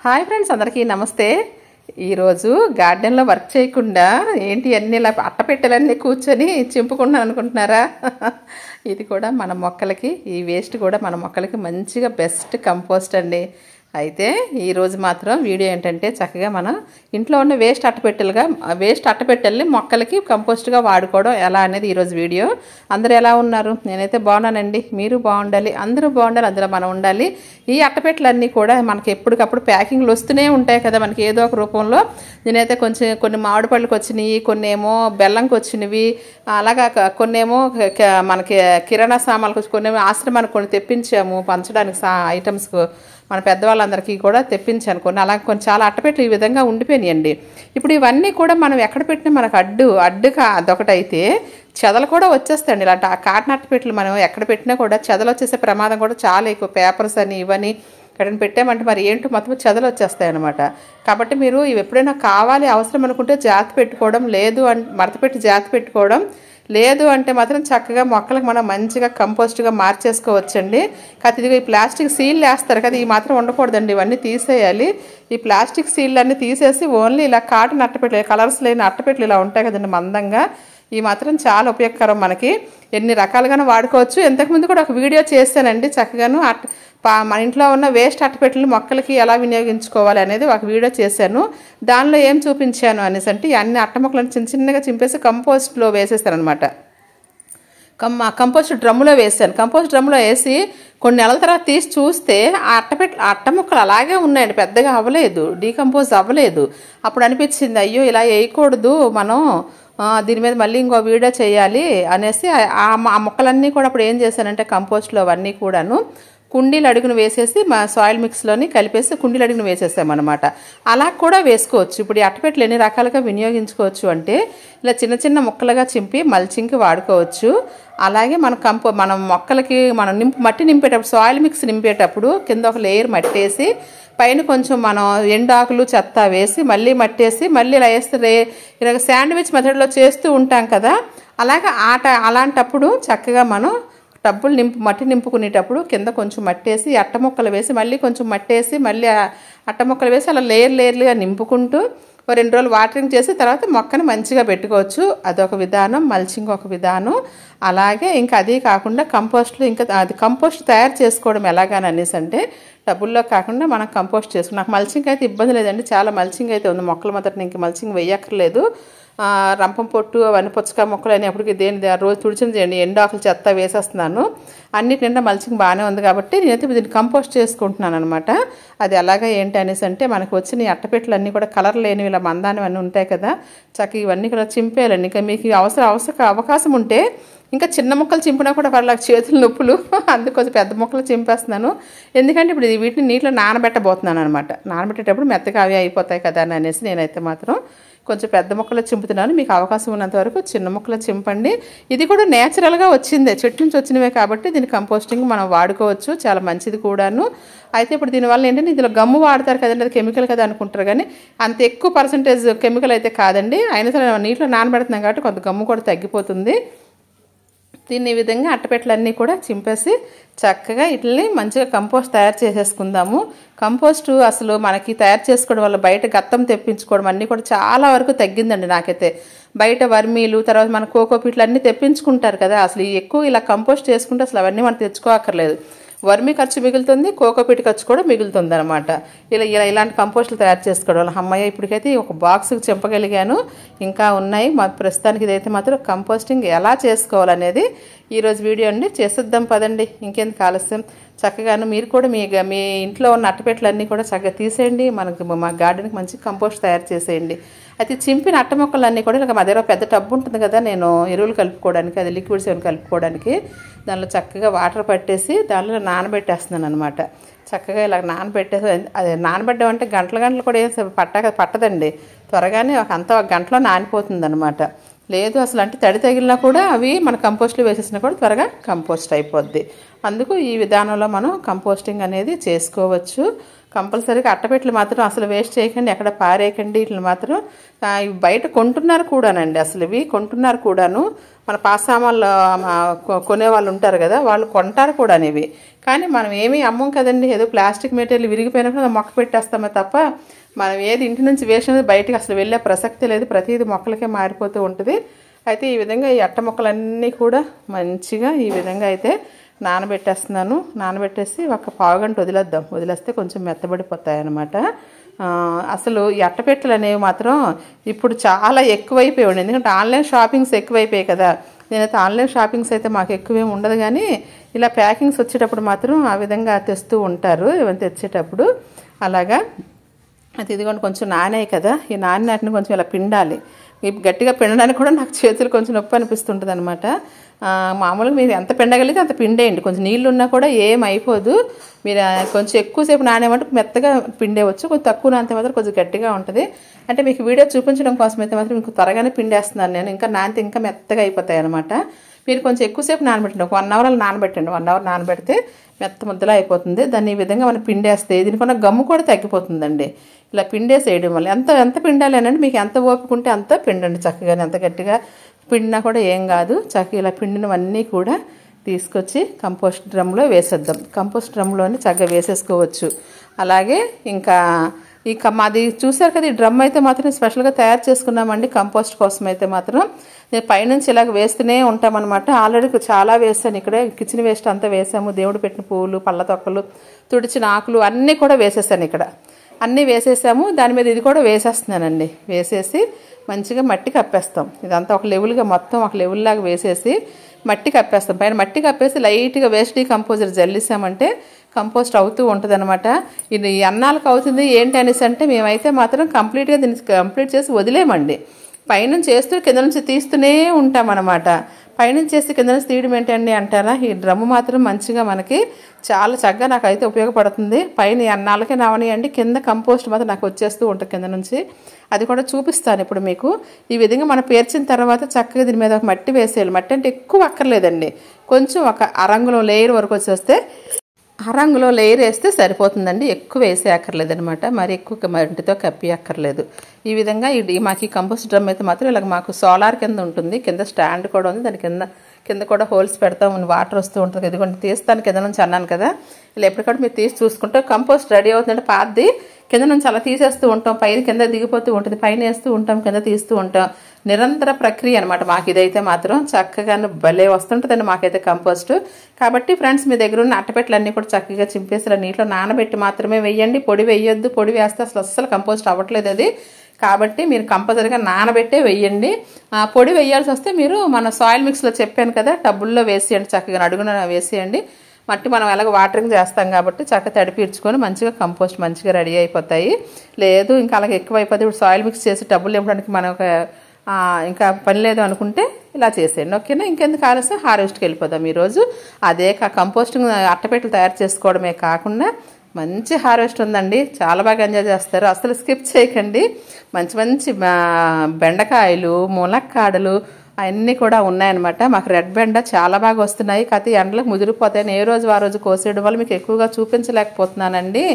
Hi friends, అందరికీ నమస్తే. ఈరోజు గార్డెన్లో వర్క్ చేయకుండా ఏంటి అన్నీ ఇలా అట్టపెట్టెలన్నీ కూర్చొని చింపుకుంటున్నాను అనుకుంటున్నారా? ఇది కూడా మన మొక్కలకి, ఈ వేస్ట్ కూడా మన మొక్కలకి మంచిగా బెస్ట్ కంపోస్ట్ అండి. అయితే ఈరోజు మాత్రం వీడియో ఏంటంటే చక్కగా మన ఇంట్లో ఉన్న వేస్ట్ అట్టపెట్టెల్ని మొక్కలకి కంపోస్ట్గా వాడుకోవడం ఎలా అనేది ఈరోజు వీడియో. అందరూ ఎలా ఉన్నారు? నేనైతే బాగున్నానండి. మీరు బాగుండాలి, అందరూ బాగుండాలి, అందులో మనం ఉండాలి. ఈ అట్టపెట్టెలన్నీ కూడా మనకి ఎప్పటికప్పుడు ప్యాకింగ్లు వస్తూనే ఉంటాయి కదా, మనకి ఏదో ఒక రూపంలో. నేనైతే కొన్ని మామిడి పళ్ళకి వచ్చినవి, కొన్ని ఏమో బెల్లంకి వచ్చినవి, అలాగా కొన్నేమో మనకి కిరాణా సామాన్లకు వచ్చి, కొన్ని ఆశ్రమానికి కొన్ని తెప్పించాము పంచడానికి ఐటమ్స్ మన పెద్దవాళ్ళందరికీ కూడా తెప్పించాను కొన్ని. అలా కొన్ని చాలా అట్టపెట్టెలు ఈ విధంగా ఉండిపోయినాయండి. ఇప్పుడు ఇవన్నీ కూడా మనం ఎక్కడ పెట్టినా మనకు అడ్డుగా అదొకటైతే చెదలు కూడా వచ్చేస్తాయండి. ఇలాంటి కాటన్ అట్టపెట్టెలు మనం ఎక్కడ పెట్టినా కూడా చెదలు వచ్చేసే ప్రమాదం కూడా చాలా ఎక్కువ. పేపర్స్ అని ఇవన్నీ ఎక్కడైనా పెట్టామంటే మరి ఏంటో మొత్తం చెదలు వచ్చేస్తాయి అనమాట. కాబట్టి మీరు ఇవి ఎప్పుడైనా కావాలి అవసరం అనుకుంటే జాతి పెట్టుకోవడం, లేదు మడత పెట్టి జాతి పెట్టుకోవడం, లేదు అంటే మాత్రం చక్కగా మొక్కలకు మనం మంచిగా కంపోస్ట్గా మార్చేసుకోవచ్చండి. కాకపోతే ఇదిగో ఈ ప్లాస్టిక్ సీల్ వేస్తారు కదా, ఈ మాత్రం ఉండకూడదండి, ఇవన్నీ తీసేయాలి. ఈ ప్లాస్టిక్ సీల్ అన్నీ తీసేసి ఓన్లీ ఇలా కాటన్ అట్టపెట్టెలు, కలర్స్ లేని అట్టపెట్టెలు ఇలా ఉంటాయి కదండి మందంగా, ఈ మాత్రం చాలా ఉపయోగకరం. మనకి ఎన్ని రకాలుగానే వాడుకోవచ్చు. ఇంతకుముందు కూడా ఒక వీడియో చేశానండి చక్కగాను మన ఇంట్లో ఉన్న వేస్ట్ అట్టపెట్టెలు మొక్కలకి ఎలా వినియోగించుకోవాలి అనేది ఒక వీడియో చేశాను. దానిలో ఏం చూపించాను అనేసి అంటే అన్ని అట్ట మొక్కలను చిన్న చిన్నగా చింపేసి కంపోస్ట్లో వేసేస్తాను అనమాట. కంపోస్ట్ డ్రమ్ములో వేసాను. కంపోస్ట్ డ్రమ్ములో వేసి కొన్ని నెలల తర్వాత తీసి చూస్తే ఆ అట్ట ముక్కలు అలాగే ఉన్నాయండి, పెద్దగా అవ్వలేదు, డీకంపోజ్ అవ్వలేదు. అప్పుడు అనిపించింది, అయ్యో ఇలా వేయకూడదు, మనం దీని మీద మళ్ళీ ఇంకో వీడియో చేయాలి అనేసి ఆ మొక్కలన్నీ కూడా అప్పుడు ఏం చేశానంటే కంపోస్ట్లో అవన్నీ కూడాను కుండీలు అడుగును వేసేసి మా సాయిల్ మిక్స్లోని కలిపేసి కుండీలు అడుగును వేసేసామన్నమాట. అలా కూడా వేసుకోవచ్చు. ఇప్పుడు ఈ అట్టపెట్టెలు ఎన్ని రకాలుగా వినియోగించుకోవచ్చు అంటే ఇలా చిన్న చిన్న ముక్కలుగా చింపి మల్చింగ్కి వాడుకోవచ్చు. అలాగే మనం మొక్కలకి మట్టి నింపేటప్పుడు, సాయిల్ మిక్స్ నింపేటప్పుడు కింద ఒక లేయర్ మట్టేసి పైన కొంచెం మనం ఎండాకులు చెత్త వేసి మళ్ళీ మట్టేసి మళ్ళీ ఇలా వేస్తే ఇలాగ శాండ్విచ్ మెథడ్లో చేస్తూ ఉంటాం కదా, అలాంటప్పుడు చక్కగా మనం మట్టి నింపుకునేటప్పుడు కింద కొంచెం మట్టేసి అట్ట మొక్కలు వేసి మళ్ళీ కొంచెం మట్టేసి మళ్ళీ అట్ట మొక్కలు వేసి అలా లేయర్లుగా నింపుకుంటూ 2 రోజులు వాటరింగ్ చేసి తర్వాత మొక్కను మంచిగా పెట్టుకోవచ్చు. అదొక విధానం, మల్చింగ్ ఒక విధానం. అలాగే ఇంకా అది కాకుండా కంపోస్ట్లో ఇంకా అది కంపోస్ట్ తయారు చేసుకోవడం ఎలాగని అనేసి అంటే టబ్బుల్లో కాకుండా మనం కంపోస్ట్ చేసుకున్నాం. నాకు మల్చింగ్ అయితే ఇబ్బంది లేదండి, చాలా మల్చింగ్ అయితే ఉంది. మొక్కల మొదటి ఇంక మల్చింగ్ వేయక్కర్లేదు. రంపం పొట్టు అవన్నీ పుచ్చకాయ మొక్కలు అని అప్పటికి రోజు తుడిచిన చేయండి, ఎండాకులు చెత్త వేసేస్తున్నాను. అన్నిటి నిండా మల్చింగ్ బాగానే ఉంది కాబట్టి నేనైతే దీన్ని కంపోస్ట్ చేసుకుంటున్నాను అనమాట. అది అలాగే ఏంటి అనేసి అంటే మనకు వచ్చిన ఈ అట్టపెట్టెలు అన్నీ కూడా కలర్ లేనివి ఇలా మందానివన్నీ ఉంటాయి కదా, చక్కగా ఇవన్నీ కూడా చింపేయాలండి. ఇంకా మీకు అవకాశం ఉంటే ఇంకా చిన్న మొక్కలు చింపినా కూడా వాళ్ళకి చేతులు నొప్పులు, అందుకోసం పెద్ద మొక్కలు చింపేస్తున్నాను. ఎందుకంటే ఇప్పుడు వీటిని నీటిలో నానబెట్టబోతున్నాను అనమాట. నానబెట్టేటప్పుడు మెత్తగా అవి అయిపోతాయి కదా అని అనేసి నేనైతే మాత్రం కొంచెం పెద్ద మొక్కలు చింపుతున్నాను. మీకు అవకాశం ఉన్నంత వరకు చిన్న మొక్కలు చింపండి. ఇది కూడా నేచురల్గా వచ్చిందే, చెట్టు నుంచి వచ్చినవే కాబట్టి దీని కంపోస్టింగ్ మనం వాడుకోవచ్చు, చాలా మంచిది కూడాను. అయితే ఇప్పుడు దీనివల్ల ఏంటంటే ఇందులో గమ్ము వాడతారు కదండి, అది కెమికల్ కదా అనుకుంటారు, కానీ అంత ఎక్కువ పర్సంటేజ్ కెమికల్ అయితే కాదండి. అయినా సరే నీటిలో నానబెడుతున్నాం కాబట్టి కొంత గమ్ము కూడా తగ్గిపోతుంది. దీన్ని ఈ విధంగా అట్టపెట్టెలన్నీ కూడా చింపేసి చక్కగా వీటిని మంచిగా కంపోస్ట్ తయారు చేసేసుకుందాము. కంపోస్టు అసలు మనకి తయారు చేసుకోవడం వల్ల బయట గత్తం తెప్పించుకోవడం అన్నీ కూడా చాలా వరకు తగ్గిందండి. నాకైతే బయట వర్మీలు తర్వాత మన కోకోపీట్లు అన్నీ తెప్పించుకుంటారు కదా, అసలు ఎక్కువ ఇలా కంపోస్ట్ చేసుకుంటే అసలు అవన్నీ మనం తెచ్చుకోక్కర్లేదు. వర్మీ ఖర్చు మిగులుతుంది, కోకోపీట్ ఖర్చు కూడా మిగులుతుంది అనమాట. ఇలాంటి కంపోస్టులు తయారు చేసుకోవడం వల్ల అమ్మయ్య ఇప్పటికైతే ఒక బాక్స్కి చింపగలిగాను, ఇంకా ఉన్నాయి. ప్రస్తుతానికి ఇదైతే మాత్రం కంపోస్టింగ్ ఎలా చేసుకోవాలనేది ఈరోజు వీడియో అండి. చేసేద్దాం పదండి, ఇంకెందుకు ఆలస్యం. చక్కగాను మీరు కూడా మీ ఇంట్లో ఉన్న అట్టపెట్టెలన్నీ కూడా చక్కగా తీసేయండి, మా గార్డెన్కి మంచి కంపోస్ట్ తయారు చేసేయండి. అయితే చింపిన అట్ట మొక్కలన్నీ కూడా ఇలా మా దగ్గర పెద్ద టబ్బు ఉంటుంది కదా, నేను ఎరువులు కలుపుకోవడానికి, అది లిక్విడ్స్ ఏమైనా కలుపుకోవడానికి, దానిలో చక్కగా వాటర్ పట్టేసి దానిలో నానబెట్టేస్తున్నాను అనమాట. చక్కగా ఇలా నానబెట్టేసి, అది నానబెట్టడం అంటే గంటలు కూడా ఏం పట్టదండి, త్వరగానే ఒక గంటలో నానిపోతుంది అనమాట. లేదు అసలు అంటే తడి తగిలినా కూడా అవి మన కంపోస్ట్లో వేసేసినా కూడా త్వరగా కంపోస్ట్ అయిపోద్ది. అందుకు ఈ విధానంలో మనం కంపోస్టింగ్ అనేది చేసుకోవచ్చు. కంపల్సరీగా అట్టపెట్టెలు మాత్రం అసలు వేస్ట్ చేయకండి, ఎక్కడ పారేయకండి. వీటిని మాత్రం ఇవి బయట కొంటున్నారు కూడానండి, అసలు ఇవి కొంటున్నారు కూడాను. మన పాసామాన్లు కొనే వాళ్ళు ఉంటారు కదా, వాళ్ళు కొంటారు కూడా ఇవి. కానీ మనం ఏమీ అమ్మం కదండి, ఏదో ప్లాస్టిక్ మెటీరియల్ విరిగిపోయినప్పుడు మొక్క పెట్టేస్తామే తప్ప మనం ఏది ఇంటి నుంచి వేస్ట్ అనేది బయటకు అసలు వెళ్ళే ప్రసక్తి లేదు. ప్రతిదీ మొక్కలకే మారిపోతూ ఉంటుంది. అయితే ఈ విధంగా ఈ అట్ట మొక్కలన్నీ కూడా మంచిగా ఈ విధంగా అయితే నానబెట్టేస్తున్నాను. నానబెట్టేసి ఒక పావుగంట వదిలేస్తే కొంచెం మెత్తబడిపోతాయి అన్నమాట. అసలు ఈ అట్టపెట్టెలు అనేవి మాత్రం ఇప్పుడు చాలా ఎక్కువైపోయాయి. ఎందుకంటే ఆన్లైన్ షాపింగ్స్ ఎక్కువైపోయాయి కదా. నేనైతే ఆన్లైన్ షాపింగ్స్ అయితే మాకు ఎక్కువేం ఉండదు, కానీ ఇలా ప్యాకింగ్స్ వచ్చేటప్పుడు మాత్రం ఆ విధంగా తెస్తూ ఉంటారు. ఇవన్నీ తెచ్చేటప్పుడు అలాగా. అది ఇదిగోండి కొంచెం నానాయి కదా, ఈ నాటిని కొంచెం ఇలా పిండాలి. గట్టిగా పిండడానికి కూడా నాకు చేతులు కొంచెం నొప్పి అనిపిస్తుంటుంది అనమాట. మామూలుగా మీరు ఎంత పిండగలిగితే అంత పిండేయండి. కొంచెం నీళ్ళు ఉన్నా కూడా ఏం అయిపోదు. మీరు కొంచెం ఎక్కువసేపు నానేమంటే మెత్తగా పిండేవచ్చు, కొంచెం తక్కువ నానితే మాత్రం కొంచెం గట్టిగా ఉంటుంది. అంటే మీకు వీడియో చూపించడం కోసం అయితే మాత్రం మీకు త్వరగానే పిండేస్తున్నాను నేను. ఇంకా నానితే ఇంకా మెత్తగా అయిపోతాయి అనమాట. మీరు కొంచెం ఎక్కువసేపు నానబెట్టండి, ఒక 1 అవర్ నానబెట్టండి. 1 అవర్ నానబెడితే మెత్త ముద్దలా అయిపోతుంది. దాన్ని ఈ విధంగా మనం పిండేస్తే దీనికన్నా గమ్ము కూడా తగ్గిపోతుందండి. ఇలా పిండేసేయడం వల్ల ఎంత పిండాలి అనండి, మీకు ఎంత ఓపిక ఉంటే అంత పిండండి చక్కగానే. ఎంత గట్టిగా పిండినా కూడా ఏం కాదు. చక్కగా ఇలా పిండినవన్నీ కూడా తీసుకొచ్చి కంపోస్ట్ డ్రమ్లో వేసేద్దాం. కంపోస్ట్ డ్రమ్లోని చక్కగా వేసేసుకోవచ్చు. అలాగే ఇంకా మాది చూసారు కదా, ఈ డ్రమ్ అయితే మాత్రం స్పెషల్గా తయారు చేసుకున్నామండి కంపోస్ట్ కోసం. అయితే మాత్రం నేను పైనుంచి ఇలాగ వేస్తూనే ఉంటామన్నమాట. ఆల్రెడీ చాలా వేసాను, ఇక్కడే కిచెన్ వేస్ట్ అంతా వేసాము. దేవుడు పెట్టిన పువ్వులు, పళ్ళ తొక్కలు, తుడిచిన ఆకులు అన్నీ కూడా వేసేసాను. ఇక్కడ అన్నీ వేసేసాము. దాని మీద ఇది కూడా వేసేస్తున్నానండి. వేసేసి మంచిగా మట్టి కప్పేస్తాం. ఇదంతా ఒక లెవెల్గా మొత్తం ఒక లెవెల్ లాగా వేసేసి మట్టి కప్పేస్తాం. పైన మట్టి కప్పేసి లైట్గా వేస్ట్ డీకంపోజర్ జల్లిసామంటే కంపోస్ట్ అవుతూ ఉంటుంది అనమాట. ఇది అన్నాలకు అవుతుంది ఏంటి అనేసి అంటే మేమైతే మాత్రం కంప్లీట్గా దీన్ని కంప్లీట్ చేసి వదిలేమండి. పైనుంచి చేస్తూ కింద నుంచి తీస్తూనే ఉంటామన్నమాట. పైనుంచి చేస్తే కింద నుంచి తీయడం ఏంటండి అంటారా, ఈ డ్రమ్ము మాత్రం మంచిగా మనకి చాలా చక్కగా నాకైతే ఉపయోగపడుతుంది. పైన అన్నాలకే రావనియండి, కింద కంపోస్ట్ మాత్రం నాకు వచ్చేస్తూ ఉంటుంది కింద నుంచి. అది కూడా చూపిస్తాను ఇప్పుడు మీకు. ఈ విధంగా మనం పేర్చిన తర్వాత చక్కగా దీని మీద ఒక మట్టి వేసేయాలి. మట్టి అంటే ఎక్కువ అక్కర్లేదండి, కొంచెం ఒక అరంగులో లేయర్ వరకు వచ్చేస్తే అరంగులో లేయర్ వేస్తే సరిపోతుందండి. ఎక్కువ వేసే అక్కర్లేదనమాట, మరి ఎక్కువ మట్టితో కప్పి అక్కర్లేదు. ఈ విధంగా మాకు ఈ కంపోస్ట్ డ్రమ్ అయితే మాత్రం ఇలాగ మాకు సోలార్ కింద ఉంటుంది. కింద స్టాండ్ కూడా ఉంది, దాని కింద కూడా హోల్స్ పెడతాం, వాటర్ వస్తూ ఉంటుంది. ఇదిగోండి తీస్తాను కింద నుంచి అన్నాను కదా, ఇలా ఎప్పటికప్పుడు మీరు తీసి చూసుకుంటే కంపోస్ట్ రెడీ అవుతుందంటే పాతది కింద నుంచి అలా తీసేస్తూ ఉంటాం, పైన కింద దిగిపోతూ ఉంటుంది, పైన వేస్తూ ఉంటాం, కింద తీస్తూ ఉంటాం. నిరంతర ప్రక్రియ అనమాట మాకు ఇదైతే మాత్రం. చక్కగాను భలే వస్తుంటుందండి మాకైతే కంపోస్ట్. కాబట్టి ఫ్రెండ్స్, మీ దగ్గర ఉన్న అట్టపెట్టలన్నీ కూడా చక్కగా చింపేసి ఇలా నీటిలో నానబెట్టి మాత్రమే వేయండి. పొడి వేయొద్దు, పొడి వేస్తే అసలు కంపోస్ట్ అవ్వట్లేదు అది. కాబట్టి మీరు కంపల్సరీగా నానబెట్టే వేయండి. పొడి వేయాల్సి వస్తే మీరు మన సాయిల్ మిక్స్లో చెప్పాను కదా, టబ్బుల్లో వేసేయండి, చక్కగా అడుగున వేసేయండి. మట్టి మనం ఎలాగ వాటరింగ్ చేస్తాం కాబట్టి చక్కగా తడిపీర్చుకొని మంచిగా కంపోస్ట్ మంచిగా రెడీ అయిపోతాయి. లేదు ఇంకా అలాగే ఎక్కువ అయిపోతే ఇప్పుడు సాయిల్ మిక్స్ చేసి టబ్బులు ఇవ్వడానికి మనం ఇంకా పని లేదు అనుకుంటే ఇలా చేసేయండి. ఓకేనా, ఇంకెందుకు ఆలస్యం, హార్వెస్ట్కి వెళ్ళిపోదాం ఈరోజు. అదే కంపోస్టింగ్ అట్టపెట్టెలు తయారు చేసుకోవడమే కాకుండా మంచి హార్వెస్ట్ ఉందండి, చాలా బాగా ఎంజాయ్ చేస్తారు. అసలు స్కిప్ చేయకండి. మంచి మంచి బెండకాయలు, ములక్కాడలు అవన్నీ కూడా ఉన్నాయన్నమాట. మాకు రెడ్ బెండ చాలా బాగా వస్తున్నాయి. కాకపోతే ఎండలకు ముదిరిపోతాయని ఏ రోజు ఆ రోజు కోసేయడం వల్ల మీకు ఎక్కువగా చూపించలేకపోతున్నానండి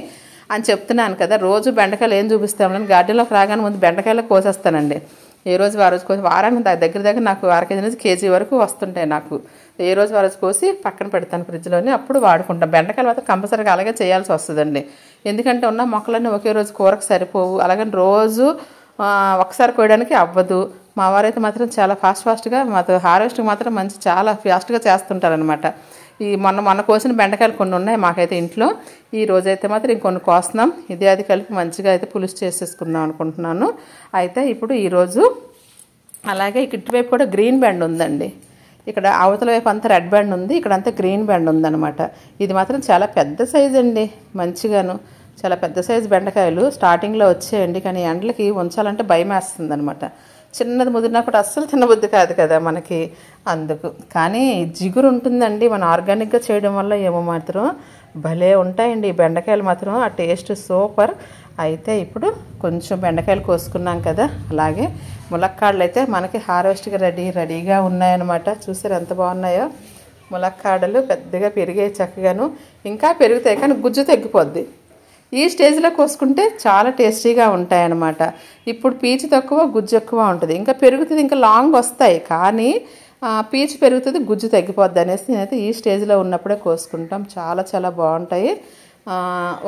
అని చెప్తున్నాను కదా. రోజు బెండకాయలు ఏం చూపిస్తామని గార్డెన్లోకి రాగానే ముందు బెండకాయలు కోసేస్తానండి. ఏ రోజు ఆ రోజు కోసి వారానికి దగ్గర నాకు 1/2 కేజీ నుంచి కేజీ వరకు వస్తుంటాయి నాకు. ఏ రోజు ఆ రోజు కోసి పక్కన పెడతాను ఫ్రిడ్జ్లోని, అప్పుడు వాడుకుంటాం. బెండకాయలు మాత్రం కంపల్సరీగా అలాగే చేయాల్సి వస్తుందండి. ఎందుకంటే ఉన్న మొక్కలన్నీ ఒకే రోజు కూరకు సరిపోవు. అలాగని రోజు ఒకసారి కోయడానికి అవ్వదు. మా వారైతే మాత్రం చాలా ఫాస్ట్గా మాతో హార్వెస్ట్కి మాత్రం చాలా ఫాస్ట్గా చేస్తుంటారనమాట. ఈ మొన్న కోసిన బెండకాయలు కొన్ని ఉన్నాయి మాకైతే ఇంట్లో. ఈ రోజైతే మాత్రం ఇంకొన్ని కోస్తున్నాం. ఇది అది కలిపి మంచిగా అయితే పులుసు చేసేసుకుందాం అనుకుంటున్నాను. అయితే ఇప్పుడు ఈరోజు అలాగే ఇటువైపు కూడా గ్రీన్ బెండ్ ఉందండి. ఇక్కడ అవతల వైపు అంతా రెడ్ బెండ్ ఉంది, ఇక్కడ అంతా గ్రీన్ బెండ్ ఉందన్నమాట. ఇది మాత్రం చాలా పెద్ద సైజు అండి, మంచిగాను చాలా పెద్ద సైజు బెండకాయలు స్టార్టింగ్లో వచ్చాయండి. కానీ ఎండలకి ఉంచాలంటే భయం వేస్తుంది అనమాట. చిన్నది ముదిరినప్పుడు అస్సలు తినబుద్ధి కాదు కదా మనకి, అందుకు. కానీ జిగురు ఉంటుందండి మన ఆర్గానిక్గా చేయడం వల్ల. ఏమో మాత్రం భలే ఉంటాయండి ఈ బెండకాయలు మాత్రం, ఆ టేస్ట్ సూపర్. అయితే ఇప్పుడు కొంచెం బెండకాయలు కోసుకున్నాం కదా, అలాగే ములక్కాడలు అయితే మనకి హార్వెస్ట్గా రెడీగా ఉన్నాయన్నమాట. చూసారు ఎంత బాగున్నాయో ములక్కాడలు. పెద్దగా పెరిగాయి చక్కగాను, ఇంకా పెరుగుతాయి కానీ గుజ్జు తగ్గిపోద్ది. ఈ స్టేజ్లో కోసుకుంటే చాలా టేస్టీగా ఉంటాయి అన్నమాట. ఇప్పుడు పీచు తక్కువ గుజ్జు ఎక్కువ ఉంటుంది, ఇంకా పెరుగుతుంది, ఇంకా లాంగ్ వస్తాయి, కానీ పీచు పెరుగుతుంది గుజ్జు తగ్గిపోద్ది అనేసి నేనైతే ఈ స్టేజ్లో ఉన్నప్పుడే కోసుకుంటాం. చాలా చాలా బాగుంటాయి.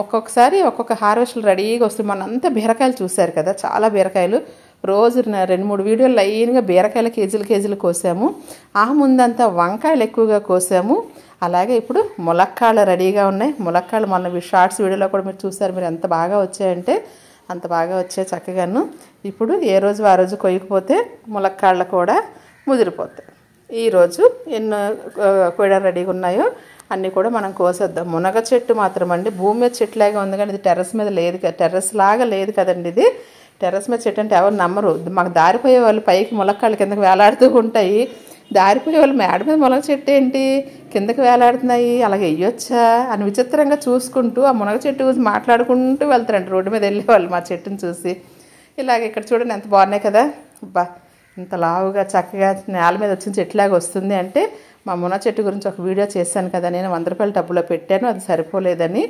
ఒక్కొక్కసారి ఒక్కొక్క హార్వెస్ట్లు రెడీగా వస్తుంది. మనంతా బీరకాయలు చూశారు కదా, చాలా బీరకాయలు రోజు 2-3 వీడియోలు లైన్గా బీరకాయలు కేజీలు కోసాము. ఆ ముందంతా వంకాయలు ఎక్కువగా కోసాము. అలాగే ఇప్పుడు ములక్కాళ్ళు రెడీగా ఉన్నాయి. ములక్కాళ్ళు మొన్న షార్ట్స్ వీడియోలో కూడా మీరు చూసారు, మీరు ఎంత బాగా వచ్చాయంటే అంత బాగా వచ్చాయి చక్కగాను. ఇప్పుడు ఏ రోజు ఆ రోజు కొయ్యకపోతే ములక్కాళ్ళు కూడా ముదిరిపోతాయి. ఈరోజు ఎన్నో కూడా రెడీగా ఉన్నాయో అన్నీ కూడా మనం కోసేద్దాం. మునగ చెట్టు మాత్రం అండి భూమి మీద చెట్టులాగా ఉంది, కానీ ఇది టెర్రస్ మీద లేదు కదా, టెర్రస్ లాగా లేదు కదండి. ఇది టెర్రస్ మీద చెట్టు అంటే ఎవరు నమ్మరు. మాకు దారిపోయే వాళ్ళు పైకి ములక్కాళ్ళు కిందకి వేలాడుతూ ఉంటాయి. దారిపోయే వాళ్ళు మేడ మీద మునగ చెట్టు ఏంటి కిందకి వేలాడుతున్నాయి, అలాగే వేయొచ్చా అని విచిత్రంగా చూసుకుంటూ ఆ మునగ చెట్టు చూసి మాట్లాడుకుంటూ వెళ్తారండి రోడ్డు మీద వెళ్ళేవాళ్ళు మా చెట్టుని చూసి. ఇలాగ ఇక్కడ చూడండి ఎంత బాగున్నాయి కదా, బా ఇంత లావుగా చక్కగా నేల మీద వచ్చిన చెట్టులాగా వస్తుంది. అంటే మా మునగ చెట్టు గురించి ఒక వీడియో చేశాను కదా నేను, 100 రూపాయల టబ్బులో పెట్టాను, అది సరిపోలేదని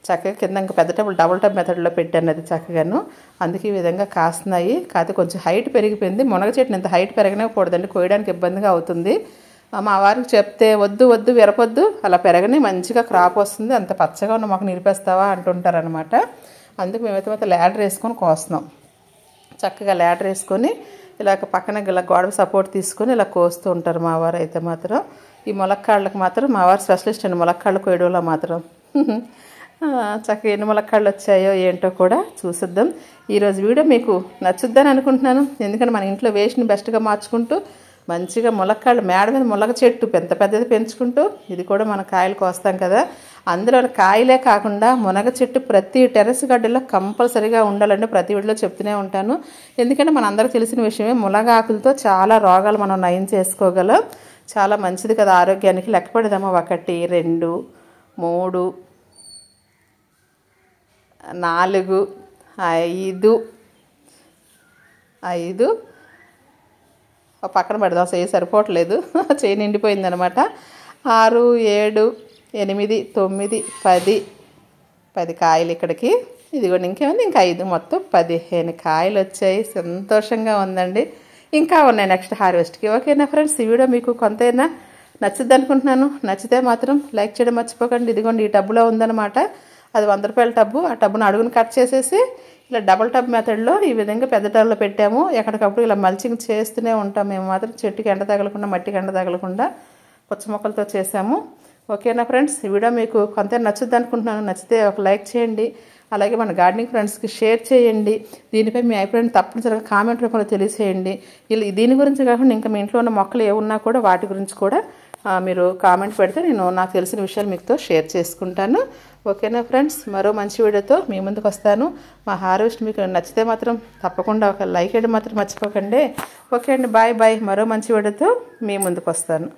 చక్కగా కింద ఇంకా పెద్ద టబ్బులు డబుల్ టబ్ మెథడ్లో పెట్టాను, అది చక్కగాను. అందుకే ఈ విధంగా కాస్తున్నాయి. కాకపోతే కొంచెం హైట్ పెరిగిపోయింది. మునగ చెట్టుని ఇంత హైట్ పెరగనివ్వకూడదండి, కోయడానికి ఇబ్బందిగా అవుతుంది. మా వారికి చెప్తే వద్దు విరపొద్దు, అలా పెరగని మంచిగా క్రాప్ వస్తుంది, అంత పచ్చగా ఉన్న మాకు నిలిపేస్తావా అంటుంటారనమాట. అందుకు మేమైతే ల్యాడర్ వేసుకొని కోస్తున్నాం. చక్కగా ల్యాడర్ వేసుకొని ఇలాగ పక్కన ఇలా గోడ సపోర్ట్ తీసుకొని ఇలా కోస్తూ ఉంటారు మా వారు అయితే మాత్రం. ఈ ములక్కాళ్ళకి మాత్రం మా వారు స్పెషలిస్ట్ అండి, ములక్కాళ్ళు కోయడంలో మాత్రం. చక్కగా ఎన్ని ములక్కాళ్ళు వచ్చాయో ఏంటో కూడా చూసిద్దాం. ఈరోజు వీడియో మీకు నచ్చుద్దని అనుకుంటున్నాను. ఎందుకంటే మన ఇంట్లో వేస్ట్ని బెస్ట్గా మార్చుకుంటూ మంచిగా ములక్కాళ్ళు మేడ మీద ములగ చెట్టు పెద్దది పెంచుకుంటూ ఇది కూడా మన కాయలు కోస్తాం కదా, అందులో కాయలే కాకుండా మునగ చెట్టు ప్రతి టెర్రస్ గార్డెన్లో కంపల్సరీగా ఉండాలంటే ప్రతి వీడియోలో చెప్తూనే ఉంటాను. ఎందుకంటే మనందరికీ తెలిసిన విషయమే, మునగ ఆకులతో చాలా రోగాలు మనం నయం చేసుకోగలం. చాలా మంచిది కదా ఆరోగ్యానికి. లెక్క పెడదామా, 1 2 3 4 5 పక్కన పెడదాం, సరిపోవట్లేదు, చేయి నిండిపోయిందనమాట. 6 7 8 9 10 కాయలు ఇక్కడికి. ఇదిగోండి ఇంకేముంది, ఇంకా 5, మొత్తం 15 కాయలు వచ్చాయి. సంతోషంగా ఉందండి. ఇంకా ఉన్నాయి నెక్స్ట్ హార్వెస్ట్కి. ఓకేనా ఫ్రెండ్స్, ఈ వీడియో మీకు కొంతైనా నచ్చుద్ది అనుకుంటున్నాను. నచ్చితే మాత్రం లైక్ చేయడం మర్చిపోకండి. ఇదిగోండి ఈ టబ్బులో ఉందన్నమాట, అది 100 రూపాయల టబ్బు. ఆ టబ్బును అడుగును కట్ చేసేసి ఇలా డబుల్ టబ్ మెథడ్లో ఈ విధంగా పెద్ద టబ్లో పెట్టాము. ఎక్కడికప్పుడు ఇలా మల్చింగ్ చేస్తూనే ఉంటాం మేము మాత్రం, చెట్టుకి ఎండ తగలకుండా మట్టికి ఎండ తగలకుండా పుచ్చ మొక్కలతో చేసాము. ఓకేనా ఫ్రెండ్స్, ఈ వీడియో మీకు కొంత నచ్చుద్ది అనుకుంటున్నాను. నచ్చితే ఒక లైక్ చేయండి, అలాగే మన గార్డెనింగ్ ఫ్రెండ్స్కి షేర్ చేయండి. దీనిపై మీ అభిప్రాయం తప్పనిసరిగా కామెంట్ రూపంలో తెలియచేయండి. దీని గురించి కాకుండా ఇంకా మీ ఇంట్లో ఉన్న మొక్కలు ఏమున్నా కూడా వాటి గురించి కూడా మీరు కామెంట్ పెడితే నేను నాకు తెలిసిన విషయాలు మీతో షేర్ చేసుకుంటాను. ఓకేనా ఫ్రెండ్స్, మరో మంచి వీడియోతో మీ ముందుకు వస్తాను. మా హార్వెస్ట్ మీకు నచ్చితే మాత్రం తప్పకుండా ఒక లైక్ చేయడం మాత్రం మర్చిపోకండి. ఓకే అండి, బాయ్. మరో మంచి వీడియోతో మీ ముందుకు వస్తాను.